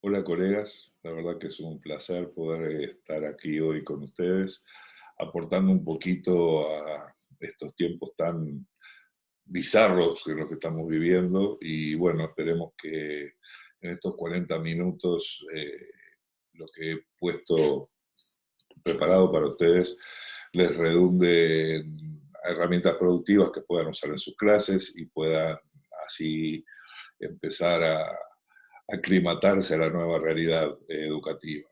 Hola colegas, la verdad que es un placer poder estar aquí hoy con ustedes, aportando un poquito a estos tiempos tan bizarros en los que estamos viviendo y bueno, esperemos que en estos 40 minutos lo que he puesto preparado para ustedes les redunde en herramientas productivas que puedan usar en sus clases y puedan así empezar a aclimatarse a la nueva realidad educativa.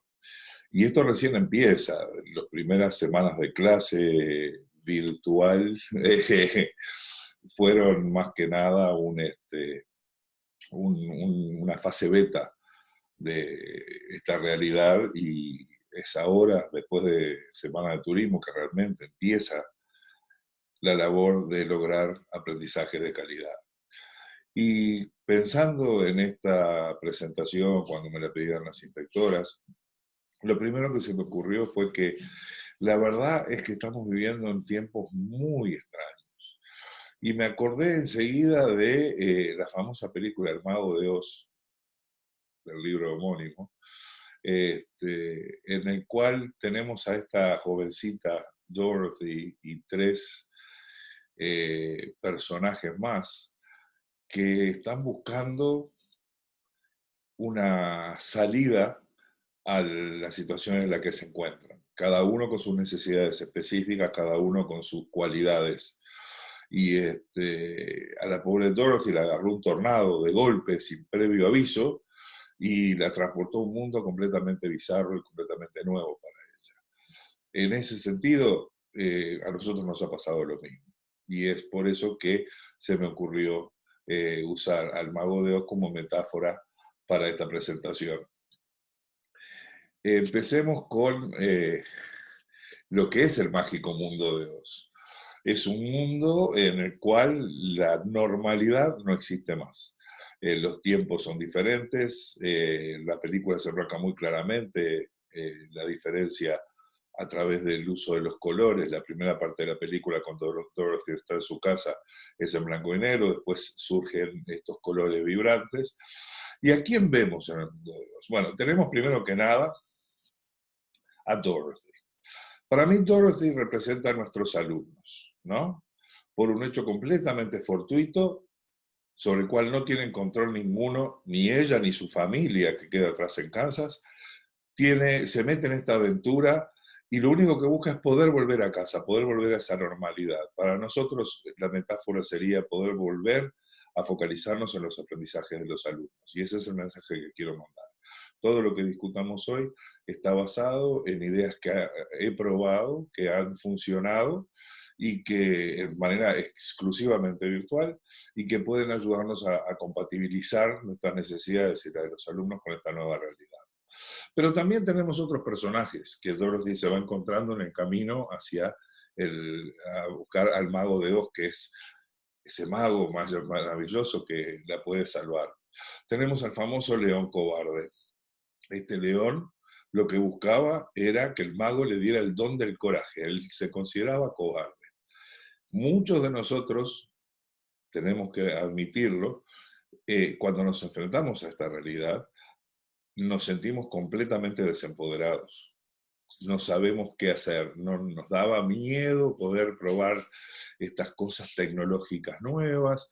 Y esto recién empieza, las primeras semanas de clase virtual fueron más que nada una fase beta de esta realidad y es ahora, después de Semana de Turismo, que realmente empieza la labor de lograr aprendizaje de calidad. Y pensando en esta presentación, cuando me la pidieron las inspectoras, lo primero que se me ocurrió fue que la verdad es que estamos viviendo en tiempos muy extraños. Y me acordé enseguida de la famosa película El Mago de Oz, del libro homónimo, en el cual tenemos a esta jovencita Dorothy y tres personajes más que están buscando una salida a la situación en la que se encuentran. Cada uno con sus necesidades específicas, cada uno con sus cualidades. Y a la pobre Dorothy la agarró un tornado de golpe, sin previo aviso, y la transportó a un mundo completamente bizarro y completamente nuevo para ella. En ese sentido, a nosotros nos ha pasado lo mismo. Y es por eso que se me ocurrió usar al Mago de Oz como metáfora para esta presentación. Empecemos con lo que es el mágico mundo de Oz. Es un mundo en el cual la normalidad no existe más. Los tiempos son diferentes, la película se enroca muy claramente la diferencia a través del uso de los colores. La primera parte de la película, cuando Dorothy está en su casa, es en blanco y negro, después surgen estos colores vibrantes. ¿Y a quién vemos en el mundo de Oz? Bueno, tenemos primero que nada a Dorothy. Para mí Dorothy representa a nuestros alumnos, ¿no? Por un hecho completamente fortuito sobre el cual no tienen control ninguno, ni ella ni su familia que queda atrás en Kansas, se mete en esta aventura y lo único que busca es poder volver a casa, poder volver a esa normalidad. Para nosotros la metáfora sería poder volver a focalizarnos en los aprendizajes de los alumnos. Y ese es el mensaje que quiero mandar. Todo lo que discutamos hoy está basado en ideas que he probado, que han funcionado y que de manera exclusivamente virtual y que pueden ayudarnos a compatibilizar nuestras necesidades y las de los alumnos con esta nueva realidad. Pero también tenemos otros personajes que Dorothy se va encontrando en el camino hacia a buscar al mago de Oz, que es ese mago maravilloso que la puede salvar. Tenemos al famoso león cobarde. Este león lo que buscaba era que el mago le diera el don del coraje. Él se consideraba cobarde. Muchos de nosotros, tenemos que admitirlo, cuando nos enfrentamos a esta realidad, nos sentimos completamente desempoderados. No sabemos qué hacer, nos daba miedo poder probar estas cosas tecnológicas nuevas.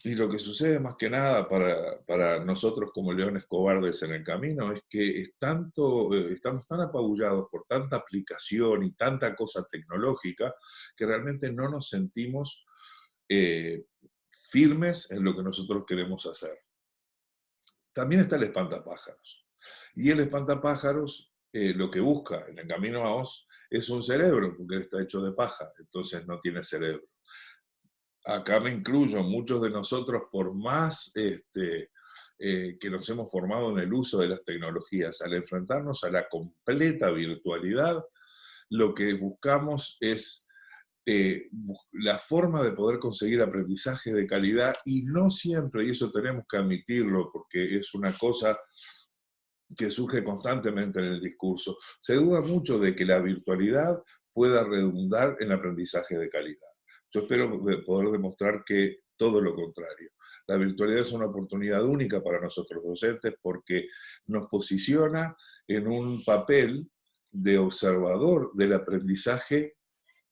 Y lo que sucede más que nada para nosotros como leones cobardes en el camino es que estamos tan apabullados por tanta aplicación y tanta cosa tecnológica que realmente no nos sentimos eh, firmes en lo que nosotros queremos hacer. También está el espantapájaros. Y el espantapájaros lo que busca en el camino a Oz es un cerebro, porque él está hecho de paja, entonces no tiene cerebro. Acá me incluyo, muchos de nosotros, por más que nos hemos formado en el uso de las tecnologías, al enfrentarnos a la completa virtualidad, lo que buscamos es la forma de poder conseguir aprendizaje de calidad y no siempre, y eso tenemos que admitirlo porque es una cosa que surge constantemente en el discurso, se duda mucho de que la virtualidad pueda redundar en aprendizaje de calidad. Yo espero poder demostrar que todo lo contrario. La virtualidad es una oportunidad única para nosotros docentes porque nos posiciona en un papel de observador del aprendizaje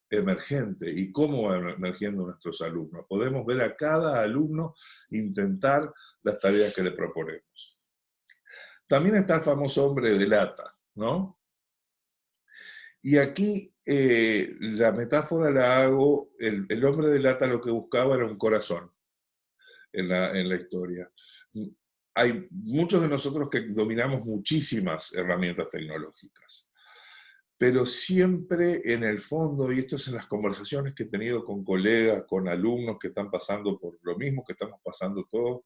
emergente y cómo van emergiendo nuestros alumnos. Podemos ver a cada alumno intentar las tareas que le proponemos. También está el famoso hombre de lata, ¿no? Y aquí la metáfora la hago, el hombre de lata lo que buscaba era un corazón en la historia. Hay muchos de nosotros que dominamos muchísimas herramientas tecnológicas, pero siempre en el fondo, y esto es en las conversaciones que he tenido con colegas, con alumnos que están pasando por lo mismo que estamos pasando todos,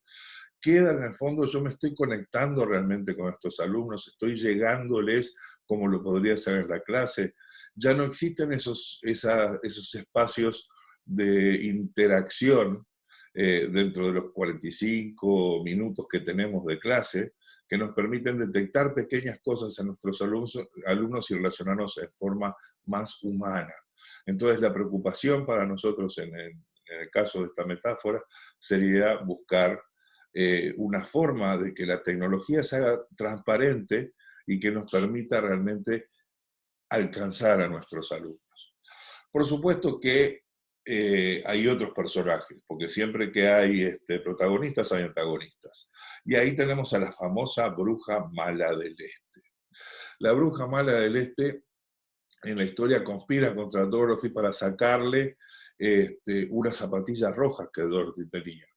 queda en el fondo, yo me estoy conectando realmente con estos alumnos, estoy llegándoles como lo podría hacer en la clase. Ya no existen esos espacios de interacción dentro de los 45 minutos que tenemos de clase, que nos permiten detectar pequeñas cosas en nuestros alumnos y relacionarnos en forma más humana. Entonces la preocupación para nosotros en el caso de esta metáfora sería buscar una forma de que la tecnología se haga transparente y que nos permita realmente alcanzar a nuestros alumnos. Por supuesto que hay otros personajes, porque siempre que hay protagonistas hay antagonistas. Y ahí tenemos a la famosa bruja mala del Este. La bruja mala del Este en la historia conspira contra Dorothy para sacarle unas zapatillas rojas que Dorothy tenía.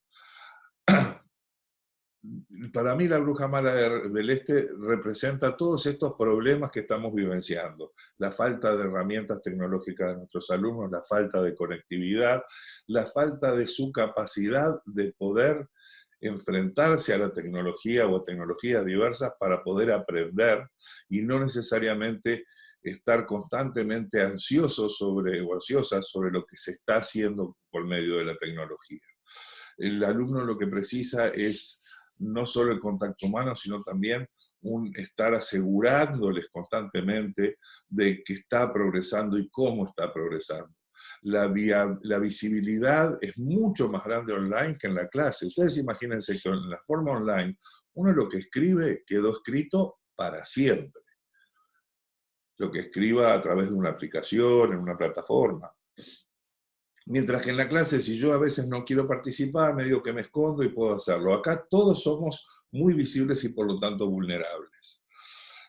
Para mí la bruja mala del Este representa todos estos problemas que estamos vivenciando. La falta de herramientas tecnológicas de nuestros alumnos, la falta de conectividad, la falta de su capacidad de poder enfrentarse a la tecnología o a tecnologías diversas para poder aprender y no necesariamente estar constantemente ansiosos o ansiosas sobre lo que se está haciendo por medio de la tecnología. El alumno lo que precisa es no solo el contacto humano, sino también un estar asegurándoles constantemente de que está progresando y cómo está progresando. La visibilidad es mucho más grande online que en la clase. Ustedes imagínense que en la forma online, uno lo que escribe quedó escrito para siempre. Lo que escriba a través de una aplicación, en una plataforma. Mientras que en la clase, si yo a veces no quiero participar, me digo que me escondo y puedo hacerlo. Acá todos somos muy visibles y por lo tanto vulnerables.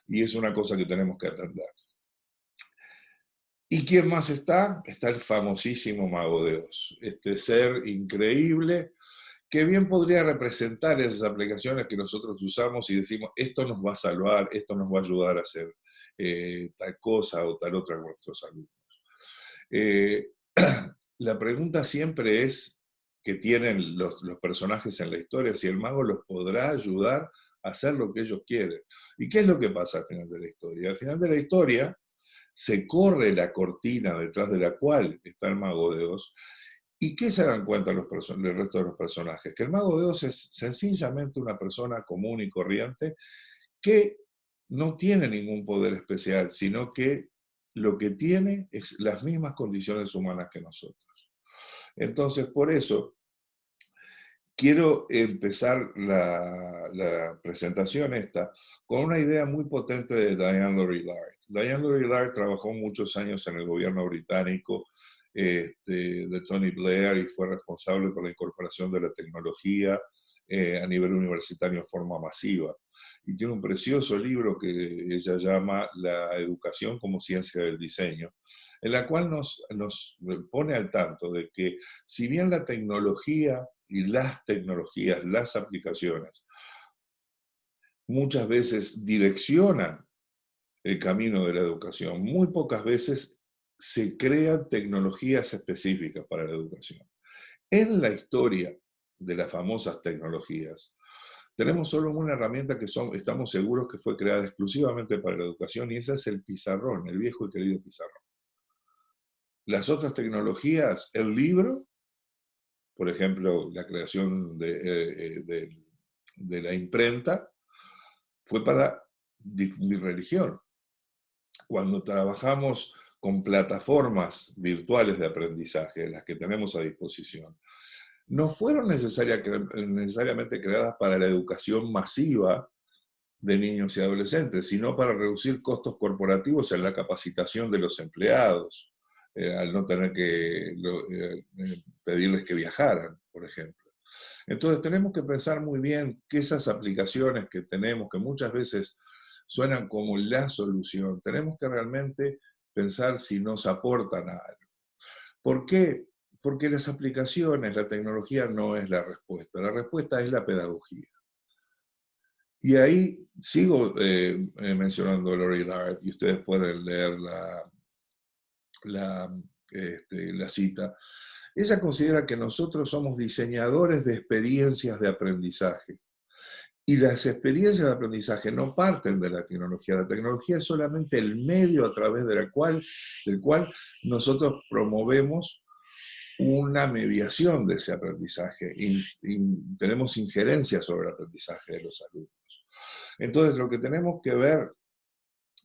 Y es una cosa que tenemos que atender. ¿Y quién más está? Está el famosísimo Mago de Oz. Este ser increíble que bien podría representar esas aplicaciones que nosotros usamos y decimos, esto nos va a salvar, esto nos va a ayudar a hacer tal cosa o tal otra con nuestros alumnos. La pregunta siempre es que tienen los personajes en la historia, si el mago los podrá ayudar a hacer lo que ellos quieren. ¿Y qué es lo que pasa al final de la historia? Al final de la historia se corre la cortina detrás de la cual está el Mago de Oz. ¿Y qué se dan cuenta el resto de los personajes? Que el Mago de Oz es sencillamente una persona común y corriente que no tiene ningún poder especial, sino que lo que tiene es las mismas condiciones humanas que nosotros. Entonces, por eso, quiero empezar la presentación esta con una idea muy potente de Diane Laurillard. Diane Laurillard trabajó muchos años en el gobierno británico de Tony Blair y fue responsable por la incorporación de la tecnología a nivel universitario en forma masiva. Y tiene un precioso libro que ella llama La educación como ciencia del diseño, en la cual nos pone al tanto de que si bien la tecnología y las tecnologías, las aplicaciones, muchas veces direccionan el camino de la educación, muy pocas veces se crean tecnologías específicas para la educación. En la historia de las famosas tecnologías, tenemos solo una herramienta que estamos seguros que fue creada exclusivamente para la educación y esa es el pizarrón, el viejo y querido pizarrón. Las otras tecnologías, el libro, por ejemplo, la creación de la imprenta, fue para difundir religión. Cuando trabajamos con plataformas virtuales de aprendizaje, las que tenemos a disposición, no fueron necesariamente creadas para la educación masiva de niños y adolescentes, sino para reducir costos corporativos en la capacitación de los empleados, al no tener que pedirles que viajaran, por ejemplo. Entonces tenemos que pensar muy bien que esas aplicaciones que tenemos, que muchas veces suenan como la solución, tenemos que realmente pensar si nos aportan a algo. ¿Por qué? Porque las aplicaciones, la tecnología no es la respuesta es la pedagogía. Y ahí sigo mencionando a Lori Lard, y ustedes pueden leer la cita. Ella considera que nosotros somos diseñadores de experiencias de aprendizaje. Y las experiencias de aprendizaje no parten de la tecnología es solamente el medio a través del cual nosotros promovemos una mediación de ese aprendizaje y tenemos injerencia sobre el aprendizaje de los alumnos. Entonces, lo que tenemos que ver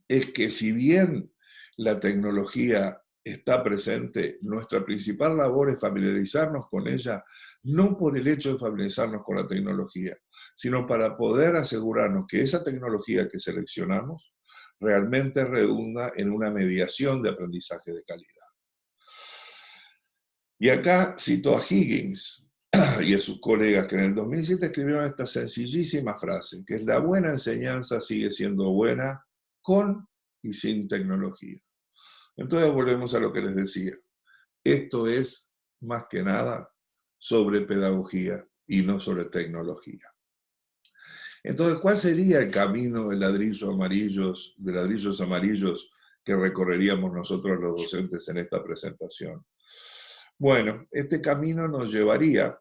es que si bien la tecnología está presente, nuestra principal labor es familiarizarnos con ella, no por el hecho de familiarizarnos con la tecnología, sino para poder asegurarnos que esa tecnología que seleccionamos realmente redunda en una mediación de aprendizaje de calidad. Y acá cito a Higgins y a sus colegas que en el 2007 escribieron esta sencillísima frase, que es: la buena enseñanza sigue siendo buena con y sin tecnología. Entonces volvemos a lo que les decía. Esto es, más que nada, sobre pedagogía y no sobre tecnología. Entonces, ¿cuál sería el camino de ladrillos amarillos que recorreríamos nosotros los docentes en esta presentación? Bueno, este camino nos llevaría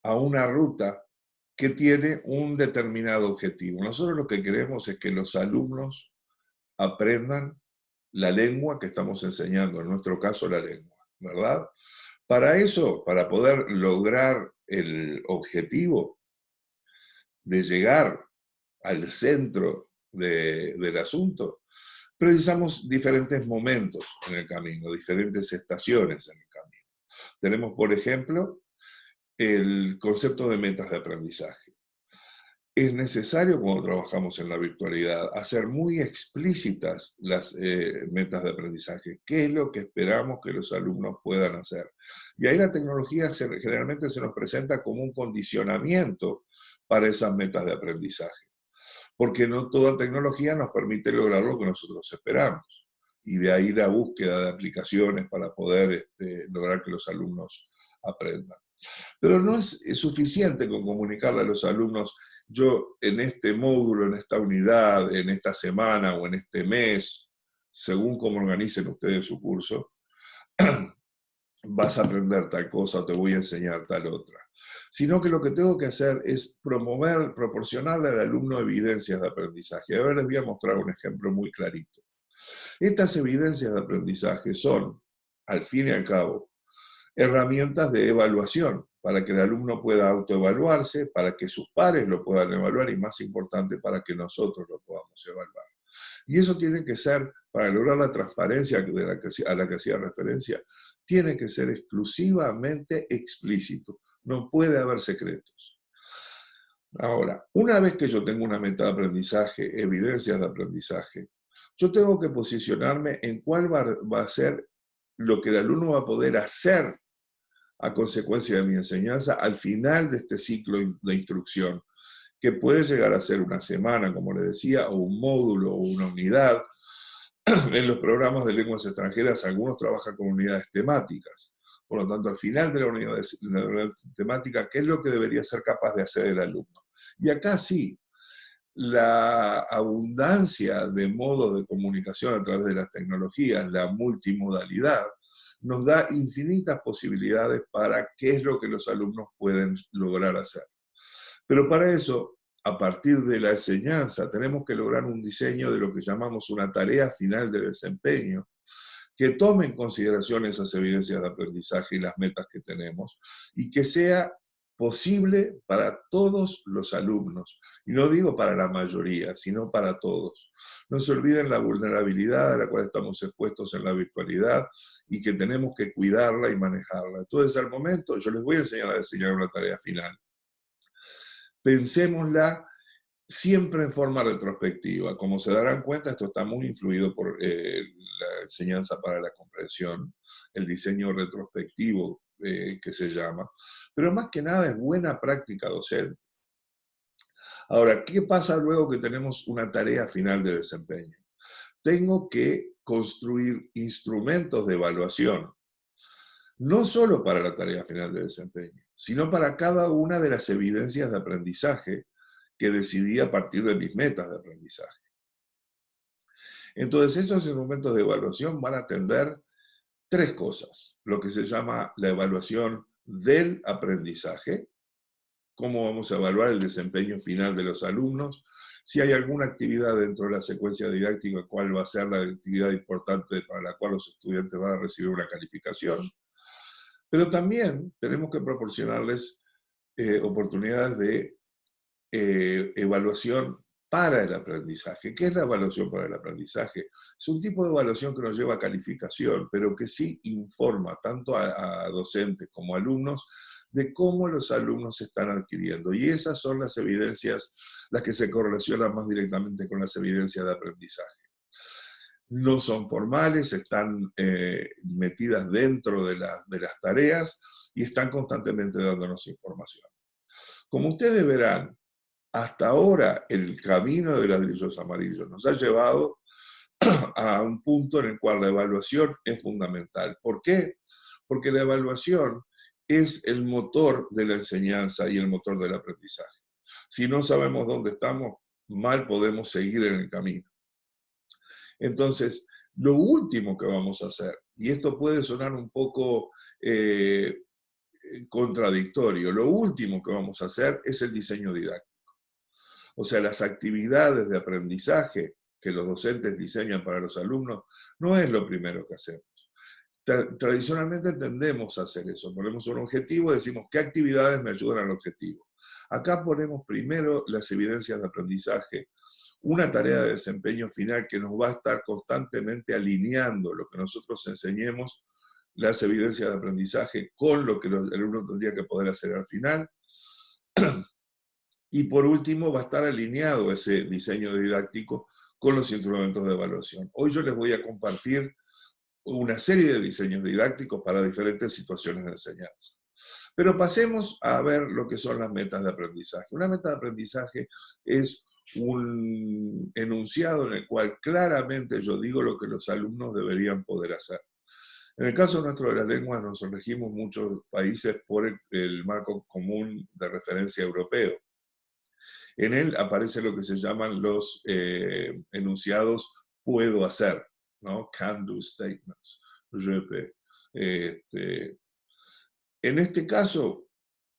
a una ruta que tiene un determinado objetivo. Nosotros lo que queremos es que los alumnos aprendan la lengua que estamos enseñando, en nuestro caso la lengua, ¿verdad? Para eso, para poder lograr el objetivo de llegar al centro del asunto, precisamos diferentes momentos en el camino, diferentes estaciones en el camino. Tenemos, por ejemplo, el concepto de metas de aprendizaje. Es necesario, cuando trabajamos en la virtualidad, hacer muy explícitas las metas de aprendizaje. ¿Qué es lo que esperamos que los alumnos puedan hacer? Y ahí la tecnología generalmente se nos presenta como un condicionamiento para esas metas de aprendizaje, porque no toda tecnología nos permite lograr lo que nosotros esperamos. Y de ahí la búsqueda de aplicaciones para poder lograr que los alumnos aprendan. Pero no es suficiente con comunicarle a los alumnos: yo en este módulo, en esta unidad, en esta semana o en este mes, según cómo organicen ustedes su curso, vas a aprender tal cosa o te voy a enseñar tal otra. Sino que lo que tengo que hacer es proporcionarle al alumno evidencias de aprendizaje. A ver, les voy a mostrar un ejemplo muy clarito. Estas evidencias de aprendizaje son, al fin y al cabo, herramientas de evaluación para que el alumno pueda autoevaluarse, para que sus pares lo puedan evaluar y, más importante, para que nosotros lo podamos evaluar. Y eso tiene que ser, para lograr la transparencia a la que hacía referencia, tiene que ser exclusivamente explícito. No puede haber secretos. Ahora, una vez que yo tengo una meta de aprendizaje, evidencias de aprendizaje, yo tengo que posicionarme en cuál va a ser lo que el alumno va a poder hacer a consecuencia de mi enseñanza al final de este ciclo de instrucción, que puede llegar a ser una semana, como les decía, o un módulo o una unidad. En los programas de lenguas extranjeras algunos trabajan con unidades temáticas. Por lo tanto, al final de la unidad temática, ¿qué es lo que debería ser capaz de hacer el alumno? Y acá sí, la abundancia de modos de comunicación a través de las tecnologías, la multimodalidad, nos da infinitas posibilidades para qué es lo que los alumnos pueden lograr hacer. Pero para eso, a partir de la enseñanza, tenemos que lograr un diseño de lo que llamamos una tarea final de desempeño, que tome en consideración esas evidencias de aprendizaje y las metas que tenemos, y que sea posible para todos los alumnos. Y no digo para la mayoría, sino para todos. No se olviden la vulnerabilidad a la cual estamos expuestos en la virtualidad y que tenemos que cuidarla y manejarla. Entonces, al momento, yo les voy a enseñar a diseñar una tarea final. Pensémosla siempre en forma retrospectiva. Como se darán cuenta, esto está muy influido por la enseñanza para la comprensión, el diseño retrospectivo que se llama, pero más que nada es buena práctica docente. Ahora, ¿qué pasa luego que tenemos una tarea final de desempeño? Tengo que construir instrumentos de evaluación, no solo para la tarea final de desempeño, sino para cada una de las evidencias de aprendizaje que decidí a partir de mis metas de aprendizaje. Entonces, esos instrumentos de evaluación van a atender tres cosas: lo que se llama la evaluación del aprendizaje, cómo vamos a evaluar el desempeño final de los alumnos, si hay alguna actividad dentro de la secuencia didáctica, cuál va a ser la actividad importante para la cual los estudiantes van a recibir una calificación, pero también tenemos que proporcionarles oportunidades de evaluación para el aprendizaje. ¿Qué es la evaluación para el aprendizaje? Es un tipo de evaluación que nos lleva a calificación, pero que sí informa tanto a docentes como a alumnos de cómo los alumnos están adquiriendo. Y esas son las evidencias, las que se correlacionan más directamente con las evidencias de aprendizaje. No son formales, están metidas dentro de las tareas y están constantemente dándonos información. Como ustedes verán, hasta ahora el camino de ladrillos amarillos nos ha llevado a un punto en el cual la evaluación es fundamental. ¿Por qué? Porque la evaluación es el motor de la enseñanza y el motor del aprendizaje. Si no sabemos dónde estamos, mal podemos seguir en el camino. Entonces, lo último que vamos a hacer, y esto puede sonar un poco contradictorio, lo último que vamos a hacer es el diseño didáctico. O sea, las actividades de aprendizaje que los docentes diseñan para los alumnos no es lo primero que hacemos. Tradicionalmente tendemos a hacer eso. Ponemos un objetivo y decimos, ¿qué actividades me ayudan al objetivo? Acá ponemos primero las evidencias de aprendizaje, una tarea de desempeño final que nos va a estar constantemente alineando lo que nosotros enseñemos, las evidencias de aprendizaje, con lo que el alumno tendría que poder hacer al final. Y por último, va a estar alineado ese diseño didáctico con los instrumentos de evaluación. Hoy yo les voy a compartir una serie de diseños didácticos para diferentes situaciones de enseñanza. Pero pasemos a ver lo que son las metas de aprendizaje. Una meta de aprendizaje es un enunciado en el cual claramente yo digo lo que los alumnos deberían poder hacer. En el caso nuestro de las lenguas nos regimos muchos países por el marco común de referencia europeo. En él aparece lo que se llaman los enunciados puedo hacer, ¿no? Can do statements. Je peux. En este caso,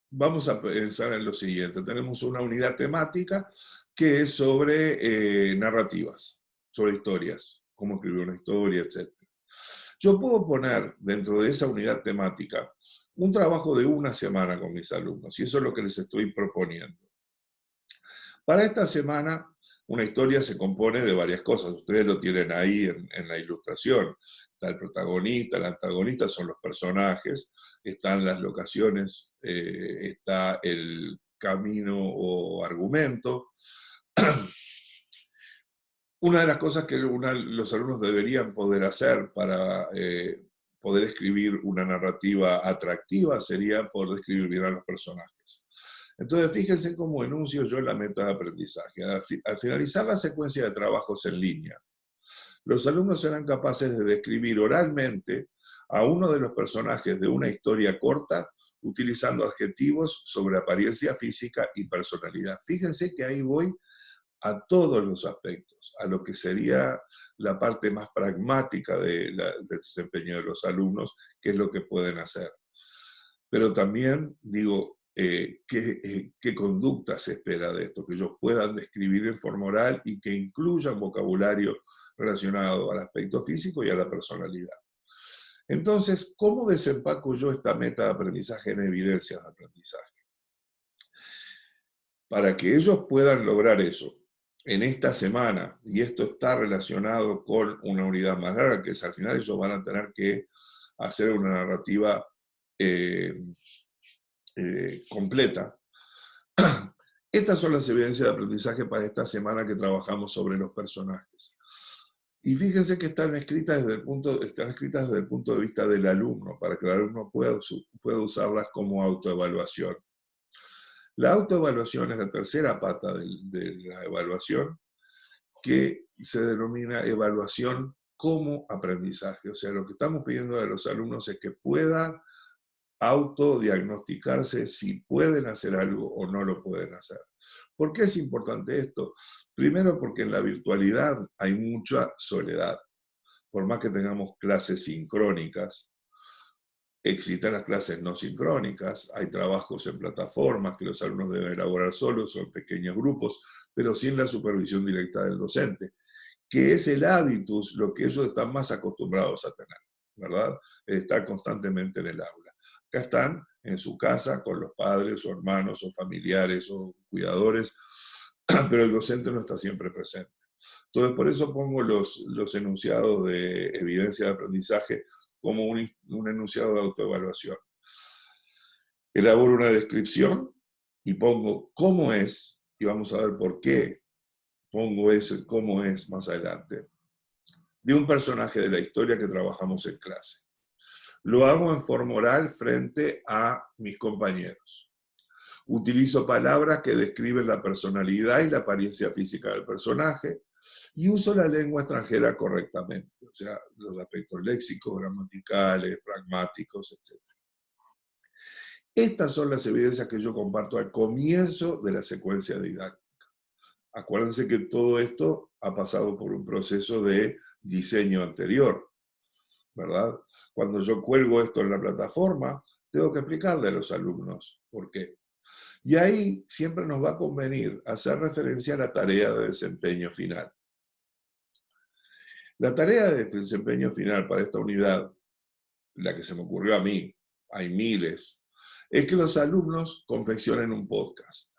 vamos a pensar en lo siguiente. Tenemos una unidad temática que es sobre narrativas, sobre historias, cómo escribir una historia, etc. Yo puedo poner dentro de esa unidad temática un trabajo de una semana con mis alumnos, y eso es lo que les estoy proponiendo. Para esta semana, una historia se compone de varias cosas. Ustedes lo tienen ahí en la ilustración. Está el protagonista, el antagonista son los personajes, están las locaciones, está el camino o argumento. Una de las cosas que los alumnos deberían poder hacer para poder escribir una narrativa atractiva sería poder describir bien a los personajes. Entonces, fíjense cómo enuncio yo la meta de aprendizaje. Al finalizar la secuencia de trabajos en línea, los alumnos serán capaces de describir oralmente a uno de los personajes de una historia corta utilizando adjetivos sobre apariencia física y personalidad. Fíjense que ahí voy a todos los aspectos, a lo que sería la parte más pragmática del desempeño de los alumnos, que es lo que pueden hacer. Pero también digo, ¿qué conducta se espera de esto? Que ellos puedan describir en forma oral y que incluyan vocabulario relacionado al aspecto físico y a la personalidad. Entonces, ¿cómo desempaco yo esta meta de aprendizaje en evidencias de aprendizaje? Para que ellos puedan lograr eso en esta semana, y esto está relacionado con una unidad más larga, que es al final ellos van a tener que hacer una narrativa eh, completa. Estas son las evidencias de aprendizaje para esta semana que trabajamos sobre los personajes. Y fíjense que están escritas desde el punto de vista del alumno, para que el alumno pueda usarlas como autoevaluación. La autoevaluación es la tercera pata de la evaluación, que se denomina evaluación como aprendizaje. O sea, lo que estamos pidiendo a los alumnos es que puedan autodiagnosticarse si pueden hacer algo o no lo pueden hacer. ¿Por qué es importante esto? Primero porque en la virtualidad hay mucha soledad. Por más que tengamos clases sincrónicas, existen las clases no sincrónicas, hay trabajos en plataformas que los alumnos deben elaborar solos o en pequeños grupos, pero sin la supervisión directa del docente, que es el hábitus, lo que ellos están más acostumbrados a tener, ¿verdad? Estar constantemente en el aula. Acá están en su casa con los padres o hermanos o familiares o cuidadores, pero el docente no está siempre presente. Entonces, por eso pongo los enunciados de evidencia de aprendizaje como un enunciado de autoevaluación. Elaboro una descripción y pongo cómo es, y vamos a ver por qué pongo ese cómo es más adelante, de un personaje de la historia que trabajamos en clase. Lo hago en forma oral frente a mis compañeros. Utilizo palabras que describen la personalidad y la apariencia física del personaje y uso la lengua extranjera correctamente, o sea, los aspectos léxicos, gramaticales, pragmáticos, etc. Estas son las evidencias que yo comparto al comienzo de la secuencia didáctica. Acuérdense que todo esto ha pasado por un proceso de diseño anterior, ¿verdad? Cuando yo cuelgo esto en la plataforma, tengo que explicarle a los alumnos por qué. Y ahí siempre nos va a convenir hacer referencia a la tarea de desempeño final. La tarea de desempeño final para esta unidad, la que se me ocurrió a mí, hay miles, es que los alumnos confeccionen un podcast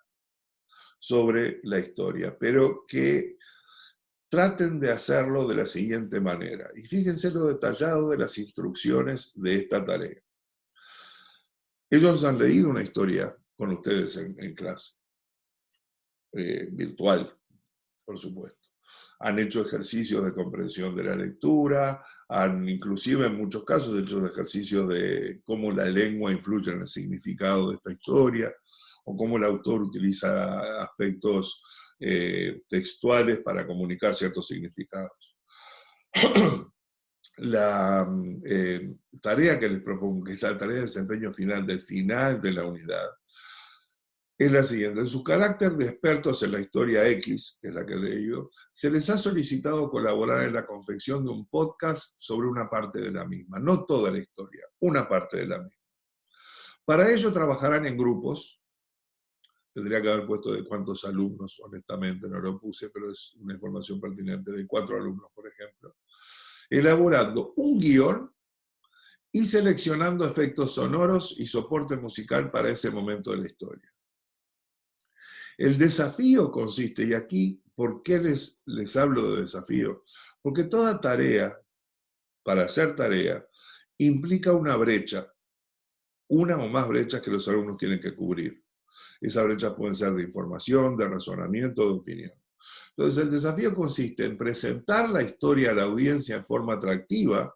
sobre la historia, pero que traten de hacerlo de la siguiente manera. Y fíjense lo detallado de las instrucciones de esta tarea. Ellos han leído una historia con ustedes en clase, virtual, por supuesto. Han hecho ejercicios de comprensión de la lectura, han inclusive en muchos casos hecho ejercicios de cómo la lengua influye en el significado de esta historia, o cómo el autor utiliza aspectos textuales para comunicar ciertos significados. La tarea que les propongo, que es la tarea de desempeño final del final de la unidad, es la siguiente. En su carácter de expertos en la historia X, que es la que he leído, se les ha solicitado colaborar en la confección de un podcast sobre una parte de la misma, no toda la historia, una parte de la misma. Para ello trabajarán en grupos, tendría que haber puesto de cuántos alumnos, honestamente no lo puse, pero es una información pertinente, de 4 alumnos, por ejemplo, elaborando un guión y seleccionando efectos sonoros y soporte musical para ese momento de la historia. El desafío consiste, y aquí, ¿por qué les hablo de desafío? Porque toda tarea, para hacer tarea, implica una brecha, una o más brechas que los alumnos tienen que cubrir. Esas brechas pueden ser de información, de razonamiento, de opinión. Entonces, el desafío consiste en presentar la historia a la audiencia en forma atractiva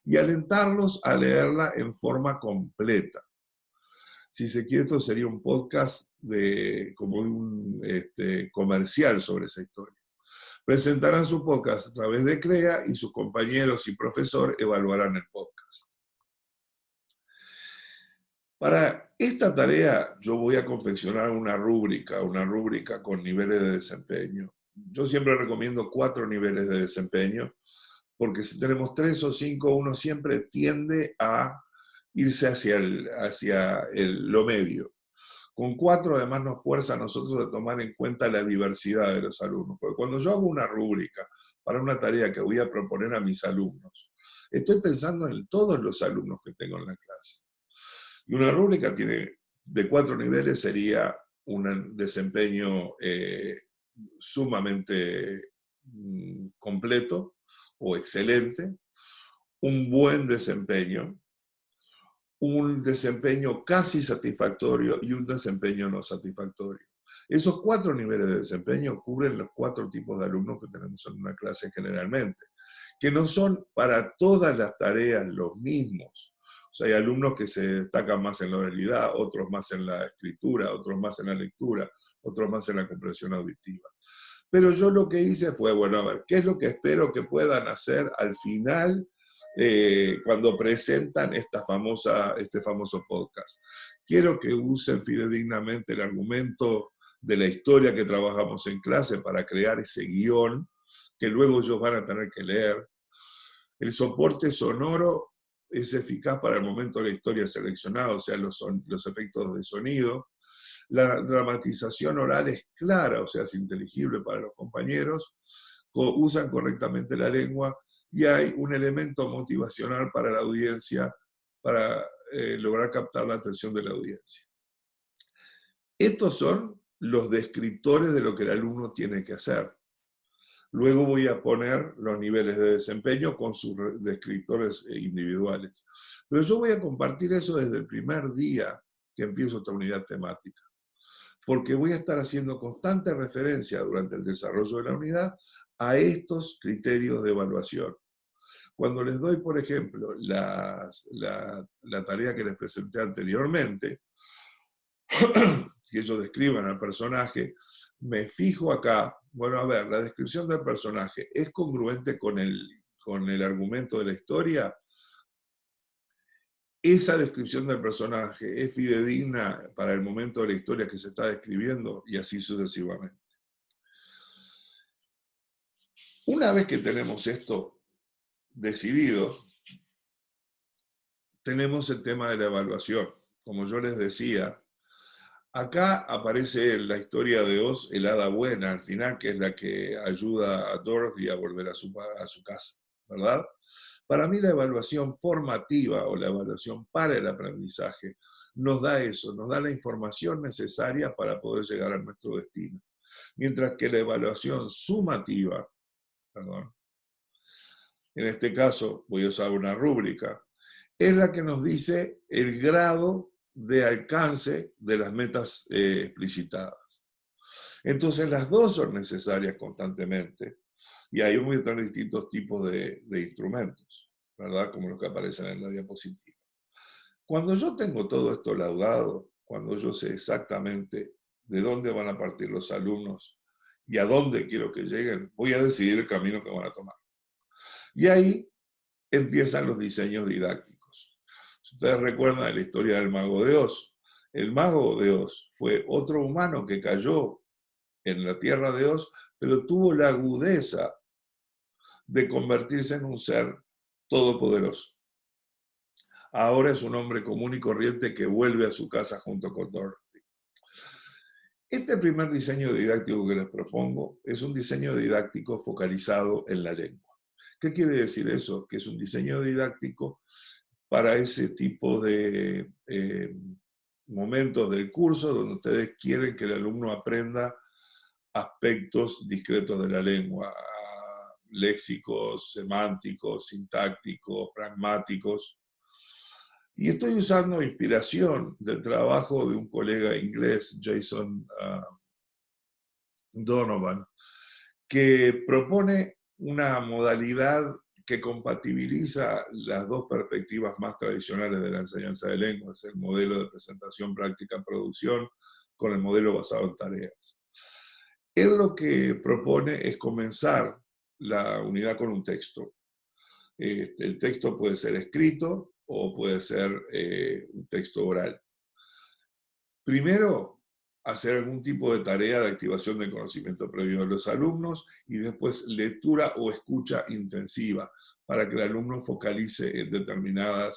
y alentarlos a leerla en forma completa. Si se quiere, esto sería un podcast como un comercial sobre esa historia. Presentarán su podcast a través de CREA y sus compañeros y profesor evaluarán el podcast. Para esta tarea yo voy a confeccionar una rúbrica con niveles de desempeño. Yo siempre recomiendo 4 niveles de desempeño, porque si tenemos 3 o 5, uno siempre tiende a irse hacia lo medio. Con 4 además nos fuerza a nosotros a tomar en cuenta la diversidad de los alumnos, porque cuando yo hago una rúbrica para una tarea que voy a proponer a mis alumnos, estoy pensando en todos los alumnos que tengo en la clase. Y una rúbrica tiene de 4 niveles, sería un desempeño sumamente completo o excelente, un buen desempeño, un desempeño casi satisfactorio y un desempeño no satisfactorio. Esos 4 niveles de desempeño cubren los 4 tipos de alumnos que tenemos en una clase generalmente, que no son para todas las tareas los mismos. O sea, hay alumnos que se destacan más en la oralidad, otros más en la escritura, otros más en la lectura, otros más en la comprensión auditiva. Pero yo lo que hice fue, bueno, a ver, ¿qué es lo que espero que puedan hacer al final cuando presentan este famoso podcast? Quiero que usen fidedignamente el argumento de la historia que trabajamos en clase para crear ese guión que luego ellos van a tener que leer. El soporte sonoro es eficaz para el momento de la historia seleccionada, o sea, los efectos de sonido. La dramatización oral es clara, o sea, es inteligible para los compañeros, usan correctamente la lengua y hay un elemento motivacional para la audiencia para lograr captar la atención de la audiencia. Estos son los descriptores de lo que el alumno tiene que hacer. Luego voy a poner los niveles de desempeño con sus descriptores individuales. Pero yo voy a compartir eso desde el primer día que empiezo esta unidad temática, porque voy a estar haciendo constante referencia durante el desarrollo de la unidad a estos criterios de evaluación. Cuando les doy, por ejemplo, la tarea que les presenté anteriormente, que ellos describan al personaje, me fijo acá, bueno, a ver, la descripción del personaje es congruente con el argumento de la historia. Esa descripción del personaje es fidedigna para el momento de la historia que se está describiendo, y así sucesivamente. Una vez que tenemos esto decidido, tenemos el tema de la evaluación. Como yo les decía, acá aparece la historia de Oz, el hada buena, al final, que es la que ayuda a Dorothy a volver a su casa, ¿verdad? Para mí la evaluación formativa o la evaluación para el aprendizaje nos da eso, nos da la información necesaria para poder llegar a nuestro destino. Mientras que la evaluación sumativa, perdón, en este caso voy a usar una rúbrica, es la que nos dice el grado de alcance de las metas explicitadas. Entonces las dos son necesarias constantemente y ahí vamos a tener distintos tipos de instrumentos, ¿verdad? Como los que aparecen en la diapositiva. Cuando yo tengo todo esto laudado, cuando yo sé exactamente de dónde van a partir los alumnos y a dónde quiero que lleguen, voy a decidir el camino que van a tomar. Y ahí empiezan los diseños didácticos. Si ustedes recuerdan la historia del Mago de Oz, el Mago de Oz fue otro humano que cayó en la tierra de Oz, pero tuvo la agudeza de convertirse en un ser todopoderoso. Ahora es un hombre común y corriente que vuelve a su casa junto con Dorothy. Este primer diseño didáctico que les propongo es un diseño didáctico focalizado en la lengua. ¿Qué quiere decir eso? Que es un diseño didáctico para ese tipo de momentos del curso donde ustedes quieren que el alumno aprenda aspectos discretos de la lengua, léxicos, semánticos, sintácticos, pragmáticos. Y estoy usando inspiración del trabajo de un colega inglés, Jason Donovan, que propone una modalidad que compatibiliza las dos perspectivas más tradicionales de la enseñanza de lenguas, el modelo de presentación, práctica, producción, con el modelo basado en tareas. Él lo que propone es comenzar la unidad con un texto. El texto puede ser escrito o puede ser un texto oral. Primero, hacer algún tipo de tarea de activación del conocimiento previo de los alumnos y después lectura o escucha intensiva para que el alumno focalice en determinada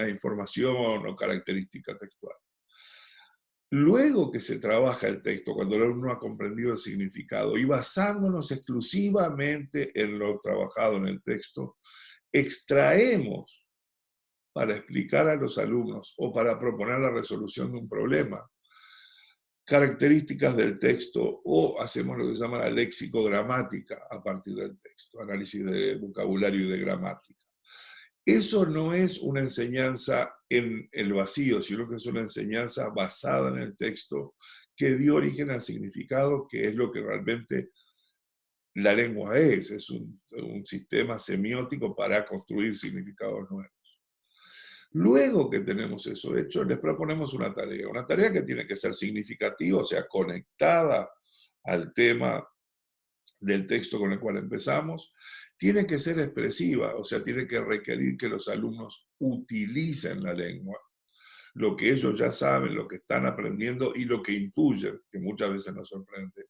información o característica textual. Luego que se trabaja el texto, cuando el alumno ha comprendido el significado y basándonos exclusivamente en lo trabajado en el texto, extraemos para explicar a los alumnos o para proponer la resolución de un problema, características del texto, o hacemos lo que se llama la lexicogramática a partir del texto, análisis de vocabulario y de gramática. Eso no es una enseñanza en el vacío, sino que es una enseñanza basada en el texto que dio origen al significado, que es lo que realmente la lengua es un sistema semiótico para construir significados nuevos. Luego que tenemos eso hecho, les proponemos una tarea que tiene que ser significativa, o sea, conectada al tema del texto con el cual empezamos, tiene que ser expresiva, o sea, tiene que requerir que los alumnos utilicen la lengua, lo que ellos ya saben, lo que están aprendiendo y lo que intuyen, que muchas veces nos sorprende.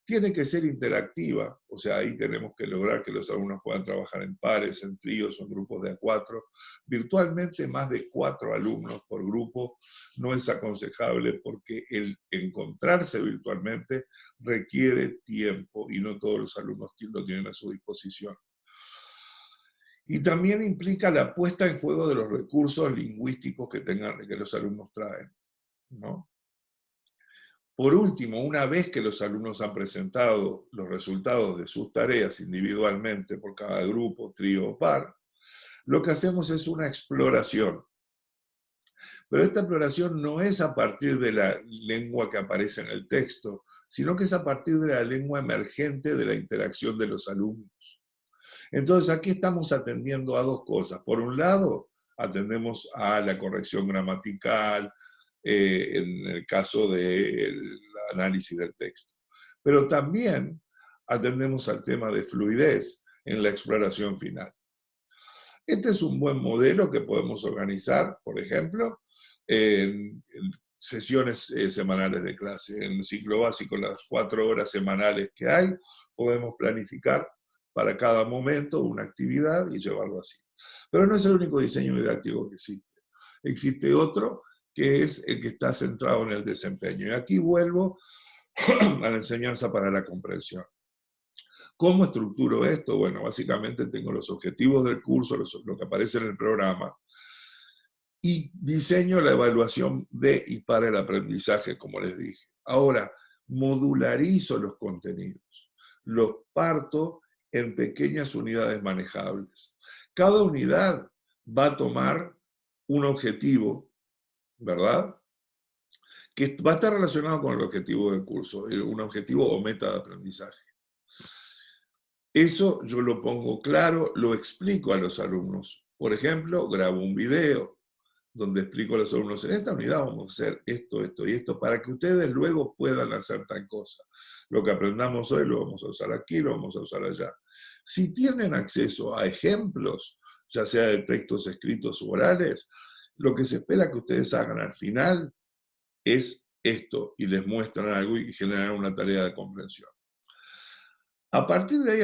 Tiene que ser interactiva, o sea, ahí tenemos que lograr que los alumnos puedan trabajar en pares, en tríos o en grupos de a 4. Virtualmente más de 4 alumnos por grupo no es aconsejable porque el encontrarse virtualmente requiere tiempo y no todos los alumnos lo tienen a su disposición. Y también implica la puesta en juego de los recursos lingüísticos que los alumnos traen, ¿no? Por último, una vez que los alumnos han presentado los resultados de sus tareas individualmente por cada grupo, trío o par, lo que hacemos es una exploración. Pero esta exploración no es a partir de la lengua que aparece en el texto, sino que es a partir de la lengua emergente de la interacción de los alumnos. Entonces aquí estamos atendiendo a dos cosas. Por un lado, atendemos a la corrección gramatical, en el caso del análisis del texto. Pero también atendemos al tema de fluidez en la exploración final. Este es un buen modelo que podemos organizar, por ejemplo, en sesiones semanales de clase. En el ciclo básico, las 4 horas semanales que hay, podemos planificar para cada momento una actividad y llevarlo así. Pero no es el único diseño didáctico que existe. Existe otro que es el que está centrado en el desempeño. Y aquí vuelvo a la enseñanza para la comprensión. ¿Cómo estructuro esto? Bueno, básicamente tengo los objetivos del curso, lo que aparece en el programa, y diseño la evaluación de y para el aprendizaje, como les dije. Ahora, modularizo los contenidos, los parto en pequeñas unidades manejables. Cada unidad va a tomar un objetivo, ¿verdad?, que va a estar relacionado con el objetivo del curso, un objetivo o meta de aprendizaje. Eso yo lo pongo claro, lo explico a los alumnos. Por ejemplo, grabo un video donde explico a los alumnos, en esta unidad vamos a hacer esto, esto y esto, para que ustedes luego puedan hacer tal cosa. Lo que aprendamos hoy lo vamos a usar aquí, lo vamos a usar allá. Si tienen acceso a ejemplos, ya sea de textos escritos u orales, lo que se espera que ustedes hagan al final es esto, y les muestran algo y generan una tarea de comprensión. A partir de ahí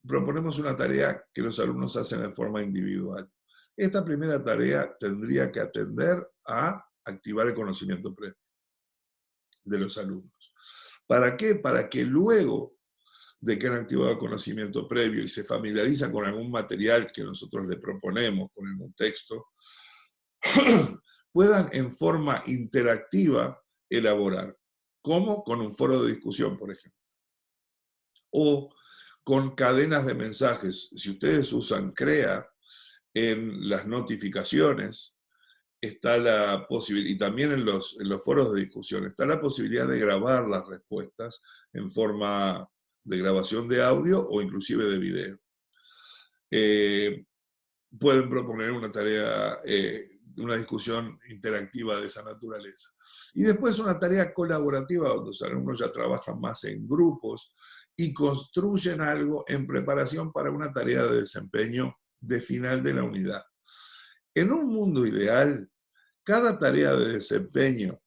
proponemos una tarea que los alumnos hacen de forma individual. Esta primera tarea tendría que atender a activar el conocimiento previo de los alumnos. ¿Para qué? Para que luego de que han activado el conocimiento previo y se familiarizan con algún material que nosotros les proponemos, con algún texto, puedan en forma interactiva elaborar. ¿Cómo? Con un foro de discusión, por ejemplo. O con cadenas de mensajes. Si ustedes usan CREA, en las notificaciones está la posibilidad, y también en los foros de discusión, está la posibilidad de grabar las respuestas en forma de grabación de audio o inclusive de video. Pueden proponer una tarea, una discusión interactiva de esa naturaleza. Y después una tarea colaborativa donde los alumnos ya trabajan más en grupos y construyen algo en preparación para una tarea de desempeño de final de la unidad. En un mundo ideal, cada tarea de desempeño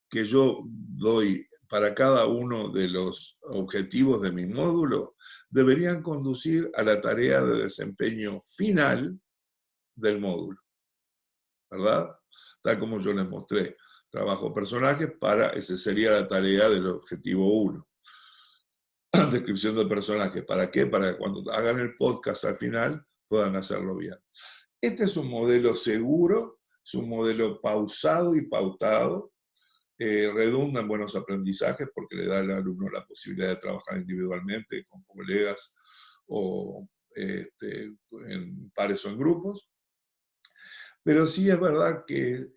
que yo doy para cada uno de los objetivos de mi módulo deberían conducir a la tarea de desempeño final del módulo, ¿verdad? Tal como yo les mostré. Trabajo personajes esa sería la tarea del objetivo 1. Descripción de personajes. ¿Para qué? Para que cuando hagan el podcast al final puedan hacerlo bien. Este es un modelo seguro, es un modelo pausado y pautado, redunda en buenos aprendizajes porque le da al alumno la posibilidad de trabajar individualmente con colegas o en pares o en grupos. Pero sí es verdad que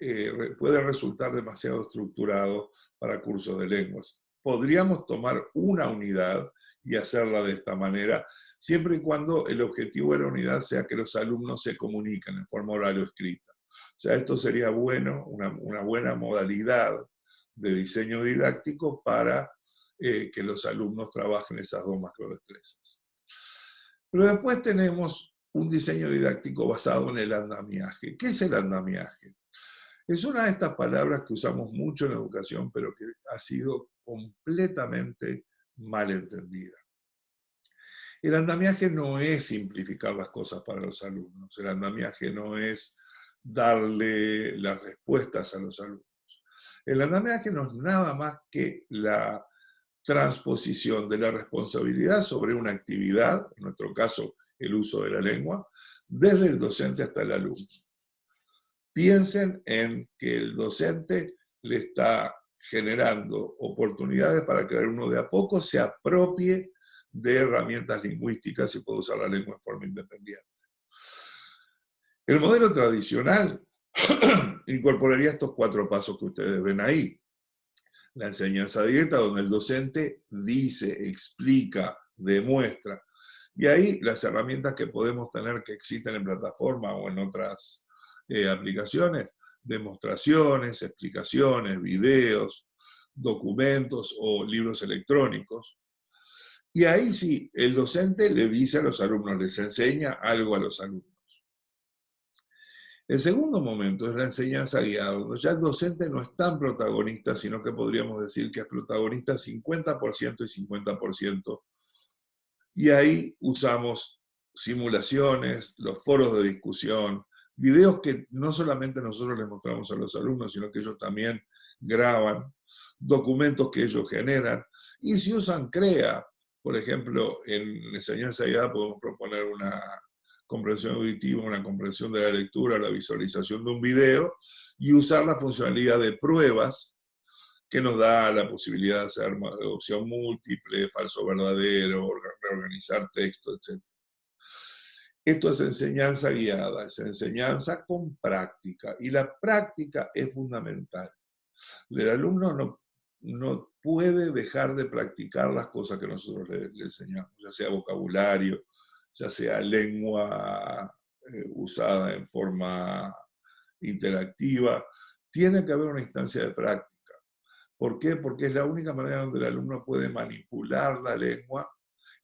puede resultar demasiado estructurado para cursos de lenguas. Podríamos tomar una unidad y hacerla de esta manera, siempre y cuando el objetivo de la unidad sea que los alumnos se comuniquen en forma oral o escrita. O sea, esto sería bueno, una buena modalidad de diseño didáctico para que los alumnos trabajen esas dos macrodestrezas. Pero después tenemos un diseño didáctico basado en el andamiaje. ¿Qué es el andamiaje? Es una de estas palabras que usamos mucho en educación, pero que ha sido completamente mal entendida. El andamiaje no es simplificar las cosas para los alumnos. El andamiaje no es darle las respuestas a los alumnos. El andamiaje no es nada más que la transposición de la responsabilidad sobre una actividad, en nuestro caso el uso de la lengua, desde el docente hasta el alumno. Piensen en que el docente le está generando oportunidades para que el alumno de a poco se apropie de herramientas lingüísticas y pueda usar la lengua en forma independiente. El modelo tradicional incorporaría estos 4 pasos que ustedes ven ahí. La enseñanza directa, donde el docente dice, explica, demuestra. Y ahí las herramientas que podemos tener que existen en plataforma o en otras aplicaciones, demostraciones, explicaciones, videos, documentos o libros electrónicos. Y ahí sí, el docente le dice a los alumnos, les enseña algo a los alumnos. El segundo momento es la enseñanza guiada, donde ya el docente no es tan protagonista, sino que podríamos decir que es protagonista 50% y 50%. Y ahí usamos simulaciones, los foros de discusión, videos que no solamente nosotros les mostramos a los alumnos, sino que ellos también graban, documentos que ellos generan. Y si usan CREA, por ejemplo, en enseñanza guiada podemos proponer una comprensión auditiva, una comprensión de la lectura, la visualización de un video, y usar la funcionalidad de pruebas que nos da la posibilidad de hacer opción múltiple, falso verdadero, reorganizar texto, etc. Esto es enseñanza guiada, es enseñanza con práctica, y la práctica es fundamental. El alumno no puede dejar de practicar las cosas que nosotros le enseñamos, ya sea vocabulario, ya sea lengua usada en forma interactiva. Tiene que haber una instancia de práctica. ¿Por qué? Porque es la única manera donde el alumno puede manipular la lengua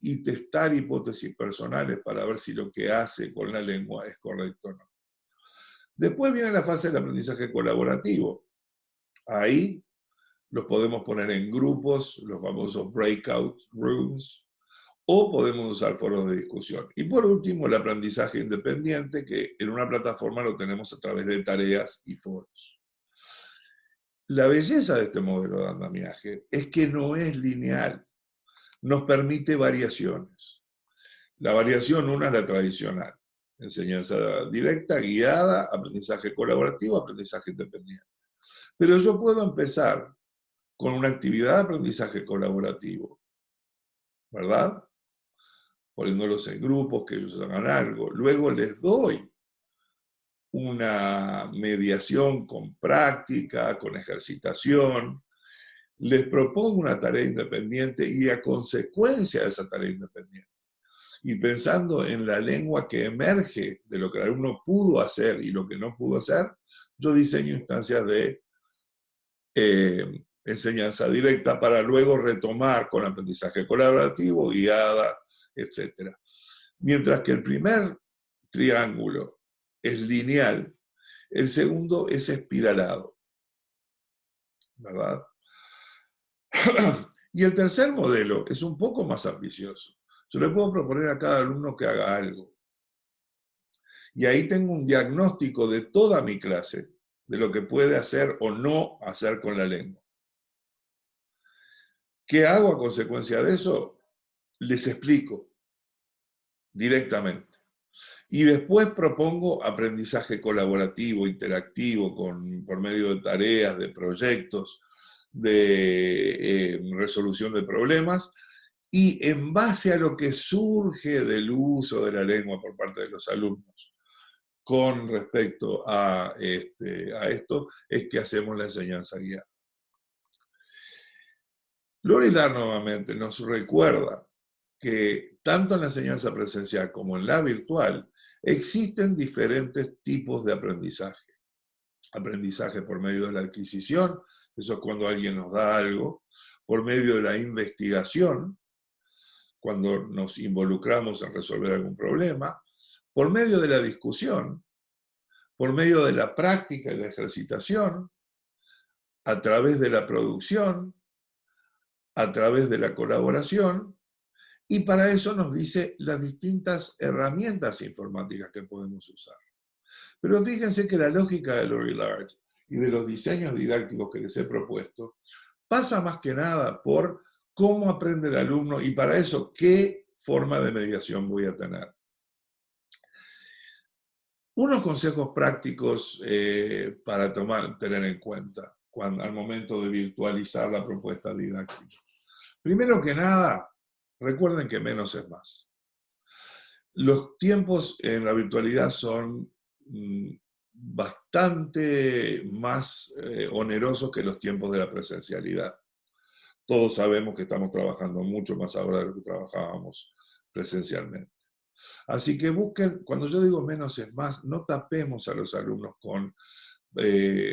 y testar hipótesis personales para ver si lo que hace con la lengua es correcto o no. Después viene la fase del aprendizaje colaborativo. Ahí los podemos poner en grupos, los famosos breakout rooms, o podemos usar foros de discusión. Y por último, el aprendizaje independiente, que en una plataforma lo tenemos a través de tareas y foros. La belleza de este modelo de andamiaje es que no es lineal, nos permite variaciones. La variación, una es la tradicional, enseñanza directa, guiada, aprendizaje colaborativo, aprendizaje independiente. Pero yo puedo empezar con una actividad de aprendizaje colaborativo, ¿verdad? Poniéndolos en grupos, que ellos hagan algo. Luego les doy una mediación con práctica, con ejercitación. Les propongo una tarea independiente y a consecuencia de esa tarea independiente, y pensando en la lengua que emerge de lo que el alumno pudo hacer y lo que no pudo hacer, yo diseño instancias de enseñanza directa para luego retomar con aprendizaje colaborativo, guiada, etc. Mientras que el primer triángulo es lineal, el segundo es espiralado, ¿verdad? Y el tercer modelo es un poco más ambicioso. Yo le puedo proponer a cada alumno que haga algo. Y ahí tengo un diagnóstico de toda mi clase, de lo que puede hacer o no hacer con la lengua. ¿Qué hago a consecuencia de eso? Les explico directamente. Y después propongo aprendizaje colaborativo, interactivo, por medio de tareas, de proyectos, de resolución de problemas, y en base a lo que surge del uso de la lengua por parte de los alumnos con respecto a esto, es que hacemos la enseñanza guiada. Lorilar nuevamente nos recuerda que tanto en la enseñanza presencial como en la virtual existen diferentes tipos de aprendizaje. Aprendizaje por medio de la adquisición, eso es cuando alguien nos da algo, por medio de la investigación, cuando nos involucramos en resolver algún problema, por medio de la discusión, por medio de la práctica y la ejercitación, a través de la producción, a través de la colaboración, y para eso nos dice las distintas herramientas informáticas que podemos usar. Pero fíjense que la lógica de Lorillard y de los diseños didácticos que les he propuesto pasa más que nada por cómo aprende el alumno y para eso qué forma de mediación voy a tener. Unos consejos prácticos para tener en cuenta al momento de virtualizar la propuesta didáctica. Primero que nada, recuerden que menos es más. Los tiempos en la virtualidad son bastante más onerosos que los tiempos de la presencialidad. Todos sabemos que estamos trabajando mucho más ahora de lo que trabajábamos presencialmente. Así que busquen, cuando yo digo menos es más, no tapemos a los alumnos con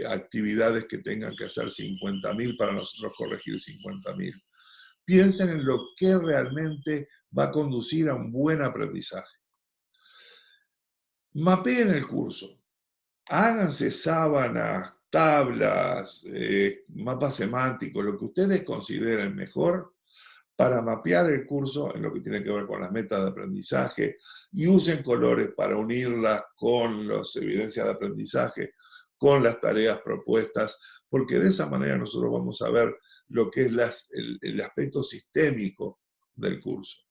actividades que tengan que hacer 50.000 para nosotros corregir 50.000. Piensen en lo que realmente va a conducir a un buen aprendizaje. Mapeen el curso. Háganse sábanas, tablas, mapas semánticos, lo que ustedes consideren mejor para mapear el curso en lo que tiene que ver con las metas de aprendizaje y usen colores para unirlas con las evidencias de aprendizaje, con las tareas propuestas, porque de esa manera nosotros vamos a ver lo que es el aspecto sistémico del curso.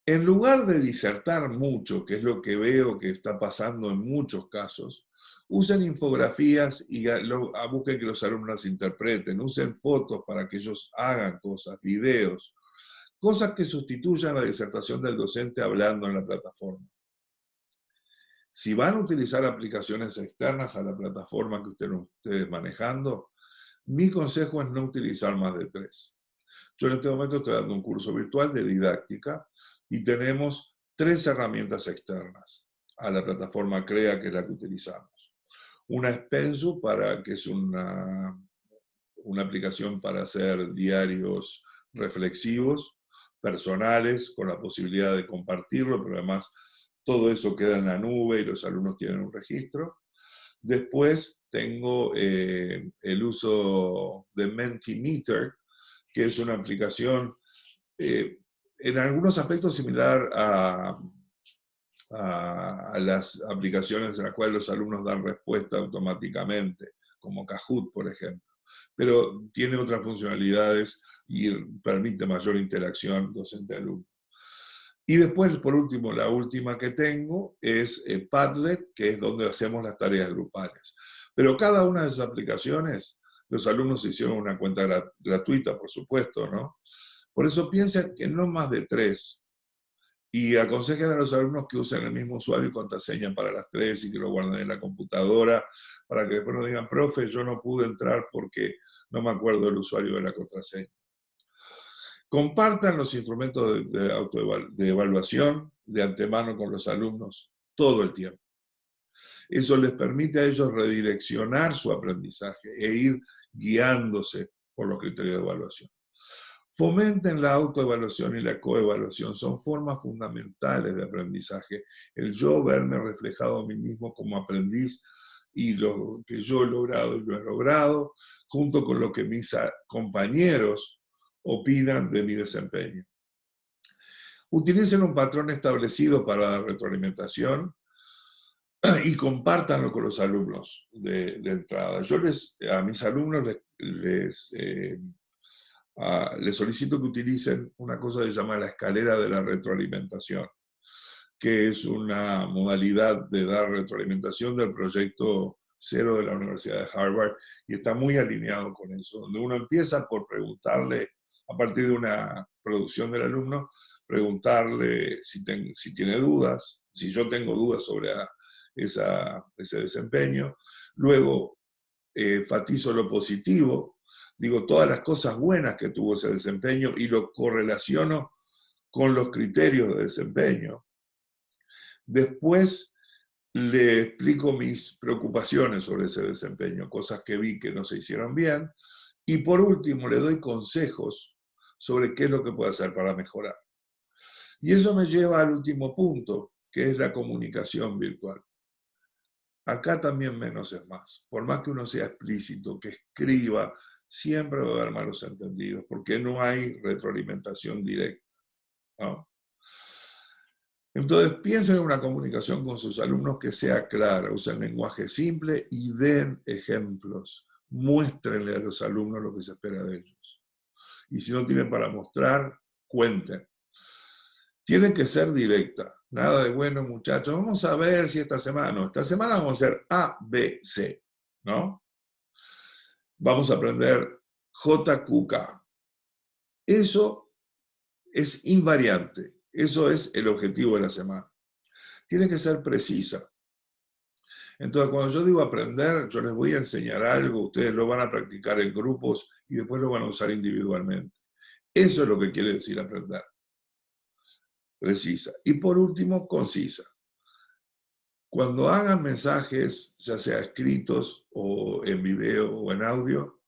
En lugar de disertar mucho, que es lo que veo que está pasando en muchos casos, usen infografías y busquen que los alumnos interpreten, usen fotos para que ellos hagan cosas, videos, cosas que sustituyan la disertación del docente hablando en la plataforma. Si van a utilizar aplicaciones externas a la plataforma que ustedes manejando, mi consejo es no utilizar más de 3. Yo en este momento estoy dando un curso virtual de didáctica y tenemos 3 herramientas externas a la plataforma CREA, que es la que utilizamos. Una es Pensu, que es una aplicación para hacer diarios reflexivos, personales, con la posibilidad de compartirlo, pero además todo eso queda en la nube y los alumnos tienen un registro. Después tengo el uso de Mentimeter, que es una aplicación en algunos aspectos similar a las aplicaciones en las cuales los alumnos dan respuesta automáticamente, como Kahoot, por ejemplo. Pero tiene otras funcionalidades y permite mayor interacción docente-alumno. Y después, por último, la última que tengo es Padlet, que es donde hacemos las tareas grupales. Pero cada una de esas aplicaciones, los alumnos hicieron una cuenta gratuita, por supuesto, ¿no? Por eso piensen que no más de 3. Y aconsejen a los alumnos que usen el mismo usuario y contraseña para las 3 y que lo guarden en la computadora, para que después no digan, profe, yo no pude entrar porque no me acuerdo del usuario de la contraseña. Compartan los instrumentos de evaluación de antemano con los alumnos todo el tiempo. Eso les permite a ellos redireccionar su aprendizaje e ir guiándose por los criterios de evaluación. Fomenten la autoevaluación y la coevaluación, son formas fundamentales de aprendizaje. El yo verme reflejado a mí mismo como aprendiz y lo que yo he logrado y lo he logrado, junto con lo que mis compañeros opinan de mi desempeño. Utilicen un patrón establecido para la retroalimentación y compártanlo con los alumnos de entrada. Yo a mis alumnos les solicito que utilicen una cosa que se llama la escalera de la retroalimentación. que es una modalidad de dar retroalimentación del proyecto cero de la Universidad de Harvard, y está muy alineado con eso, donde uno empieza por preguntarle, a partir de una producción del alumno, preguntarle si tiene dudas, si yo tengo dudas sobre ese desempeño. Luego enfatizo lo positivo, digo todas las cosas buenas que tuvo ese desempeño y lo correlaciono con los criterios de desempeño. Después le explico mis preocupaciones sobre ese desempeño, cosas que vi que no se hicieron bien, y por último le doy consejos sobre qué es lo que puede hacer para mejorar. Y eso me lleva al último punto, que es la comunicación virtual. Acá también menos es más. Por más que uno sea explícito, que escriba, siempre va a haber malos entendidos, porque no hay retroalimentación directa, ¿no? Entonces, piensen en una comunicación con sus alumnos que sea clara, usen lenguaje simple y den ejemplos. Muéstrenle a los alumnos lo que se espera de ellos. Y si no tienen para mostrar, cuenten. Tiene que ser directa. Nada de, bueno, muchachos, vamos a ver si esta semana, no, esta semana vamos a hacer A, B, C, ¿no? Vamos a aprender JQK. Eso es invariante. Eso es el objetivo de la semana. Tiene que ser precisa. Entonces, cuando yo digo aprender, yo les voy a enseñar algo, ustedes lo van a practicar en grupos y después lo van a usar individualmente. Eso es lo que quiere decir aprender. Precisa. Y por último, concisa. Cuando hagan mensajes, ya sea escritos o en video o en audio,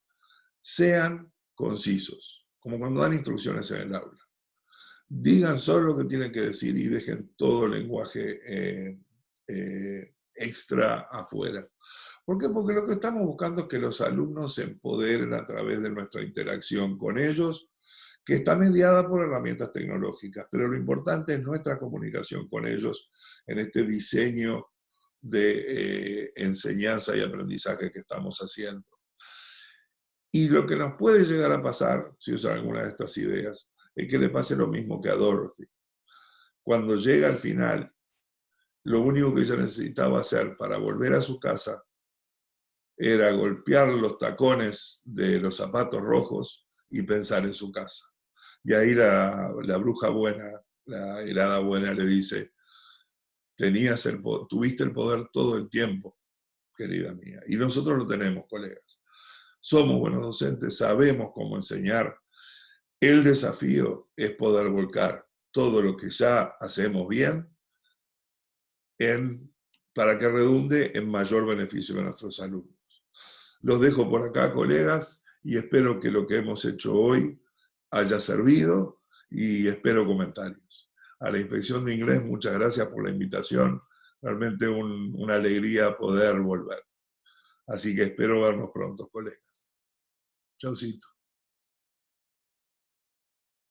sean concisos, como cuando dan instrucciones en el aula. Digan solo lo que tienen que decir y dejen todo el lenguaje extra afuera. ¿Por qué? Porque lo que estamos buscando es que los alumnos se empoderen a través de nuestra interacción con ellos, que está mediada por herramientas tecnológicas, pero lo importante es nuestra comunicación con ellos en este diseño de enseñanza y aprendizaje que estamos haciendo. Y lo que nos puede llegar a pasar, si usan alguna de estas ideas, es que le pase lo mismo que a Dorothy. Cuando llega al final, lo único que ella necesitaba hacer para volver a su casa era golpear los tacones de los zapatos rojos y pensar en su casa. Y ahí la bruja buena, la helada buena, le dice, tuviste el poder todo el tiempo, querida mía. Y nosotros lo tenemos, colegas. Somos buenos docentes, sabemos cómo enseñar. El desafío es poder volcar todo lo que ya hacemos bien para que redunde en mayor beneficio de nuestros alumnos. Los dejo por acá, colegas, y espero que lo que hemos hecho hoy haya servido y espero comentarios. A la Inspección de Inglés, muchas gracias por la invitación. Realmente una alegría poder volver. Así que espero vernos pronto, colegas. Chaucito.